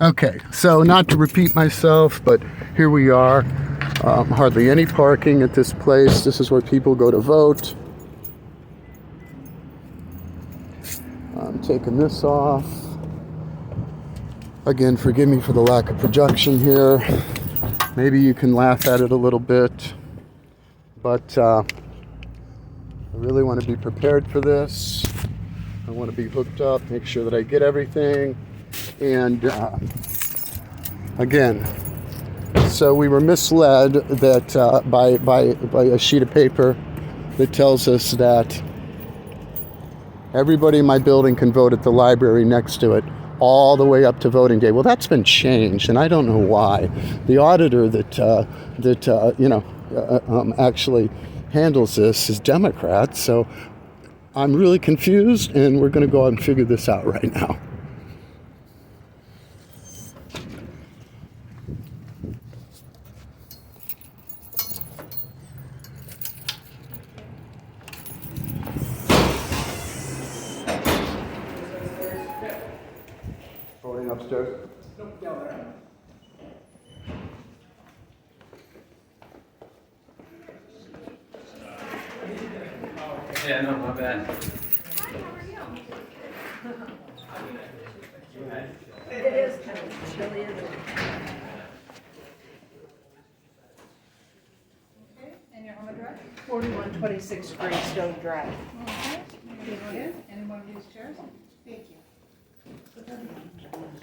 Okay, so not to repeat myself, but here we are. Hardly any parking at this place. This is where people go to vote. I'm taking this off. Again, forgive me for the lack of projection here. Maybe you can laugh at it a little bit, but I really want to be prepared for this. I want to be hooked up, make sure that I get everything. And again, so we were misled that by a sheet of paper that tells us that everybody in my building can vote at the library next to it all the way up to voting day. Well, that's been changed, and I don't know why. The auditor that actually handles this is Democrat, so I'm really confused, and we're going to go out and figure this out right now. Voting upstairs? Nope, down there. Yeah, no, my bad. It is kind of chilly, isn't it? Okay, and your home address? 4126 Greystone Drive. Okay, any one of these chairs? Thank you.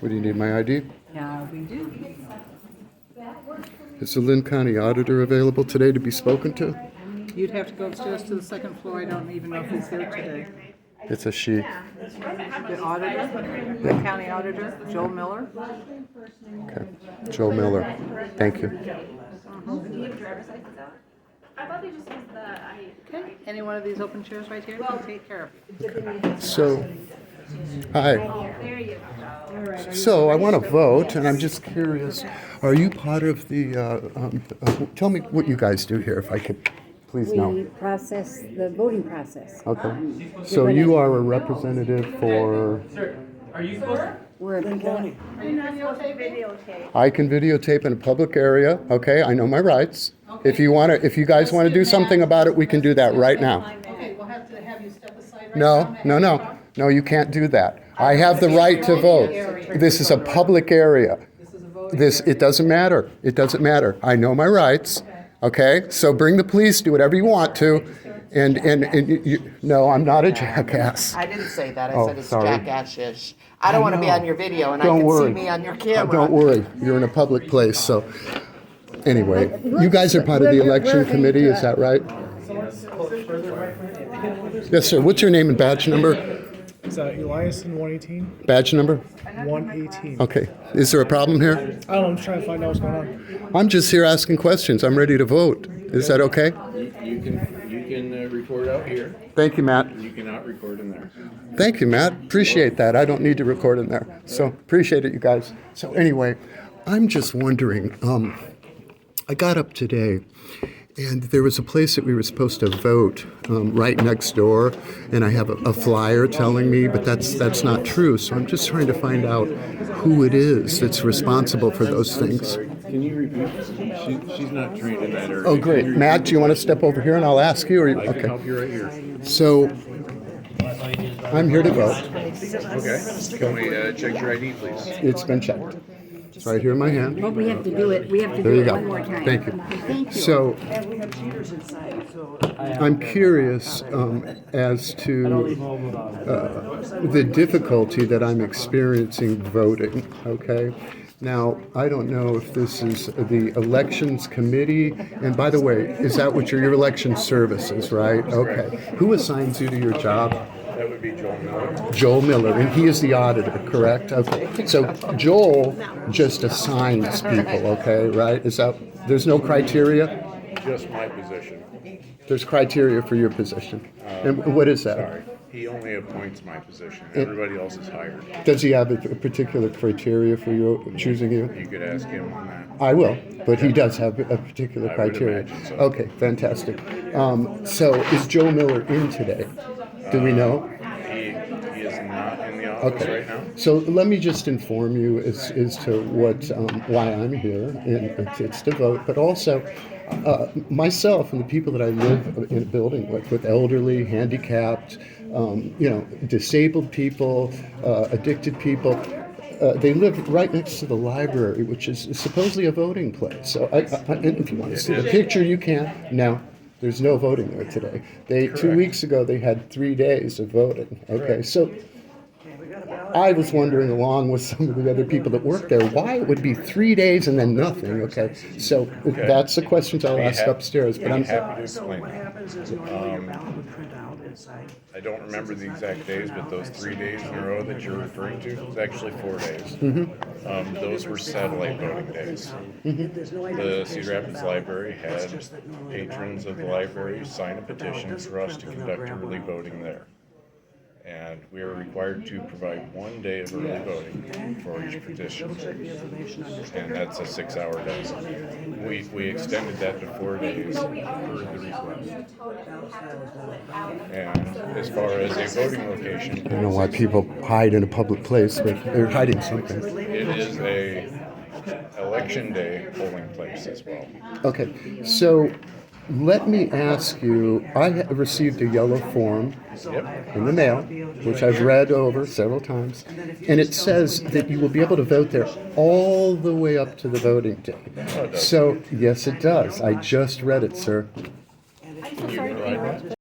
What do you need, my ID? Yeah, we do. Is the Lynn County Auditor available today to be spoken to? You'd have to go upstairs to the second floor. I don't even know if he's here today. It's a she. The auditor, the county auditor, Joel Miller. Okay. Joe Miller. Thank you. Do you have driver's license out? I thought they just used the Okay, any one of these open chairs right here can take care of it. So, hi. There you go. So I want to vote, and I'm just curious, are you part of the, tell me what you guys do here, if I could please We know. process the voting process. Okay. So you are a representative for, Are you supposed to? We're a county. I can videotape in a public area, okay? I know my rights. If you guys want to do something about it, we can do that right now. Okay, we'll have to have you step aside right No, now. no, you can't do that. I have the right to vote. This is a public area. This is a voting. It doesn't matter. It doesn't matter. I know my rights. Okay? So bring the police, do whatever you want to. And no, I'm not a jackass. I didn't say that. I Oh, said it's sorry. jackass-ish. I don't want to be know. on your video and I Don't can worry. see me on your camera. Don't worry. You're in a public place. So anyway, you guys are part of the election committee, is that right? Yes, sir. What's your name and badge number? Is that Elias in 118? Badge number? 118. Okay. Is there a problem here? I don't know, I'm just trying to find out what's going on. I'm just here asking questions. I'm ready to vote. Is that okay? You can record out here. Thank you, Matt. You cannot record in there. Thank you, Matt. Appreciate that. I don't need to record in there. So appreciate it, you guys. So anyway, I'm just wondering, I got up today and there was a place that we were supposed to vote right next door, and I have a flyer telling me, but that's not true. So I'm just trying to find out who it is that's responsible for those things. Can you repeat? She's not trained in that area. Oh, great. Matt, do you want to step over here and I'll ask you? Or I can help you right here. So I'm here to vote. Okay. Can we check your ID, please? It's been checked. It's right here in my hand. But we have to do it, There you go. one more time. Thank you. Thank you. So And we have cheaters inside, so. I'm curious as to the difficulty that I'm experiencing voting, okay? Now, I don't know if this is the elections committee, and by the way, is that what your election services, right? Okay. Who assigns you to your job? That would be Joel Miller. Joel Miller, and he is the auditor, correct? Okay. So Joel just assigns people, okay, right? There's no criteria? Just my position. There's criteria for your position. And what is that? Sorry. He only appoints my position. Everybody else is hired. Does he have a particular criteria for you choosing you? You could ask him on that. I will, but he does have a particular I would criteria. imagine so. Okay, fantastic. So is Joe Miller in today? Do we know? He is not in the Okay. right now. So let me just inform you as to why I'm here, and it's to vote, but also myself and the people that I live in a building with elderly, handicapped, disabled people, addicted people. They live right next to the library, which is supposedly a voting place. So, and if you want to see the picture, you can. No, there's no voting there today. 2 weeks ago, they had 3 days of voting. Okay, so I was wondering, along with some of the other people that work there, why it would be 3 days and then nothing. Okay, so that's the questions I'll ask upstairs. But I'm happy to So explain. what happens is normally your ballot would print out inside. I don't remember the exact days, but those 3 days in a row that you're referring to, it's actually 4 days. Those were satellite voting days. There's no idea. The Cedar Rapids Library had patrons of the library sign a petition for us to conduct early voting there. And we are required to provide 1 day of early voting for each petition. And that's a 6-hour day. We extended that to 4 days per the request. And as far as a voting location, I don't know why people hide in a public place, but they're hiding something. it is a election day polling place as well. Okay, so let me ask you, I have received a yellow form Yep. in the mail, which I've read over several times, and it says that you will be able to vote there all the way up to the voting day. So, yes, it does. I just read it, sir. Can you provide that?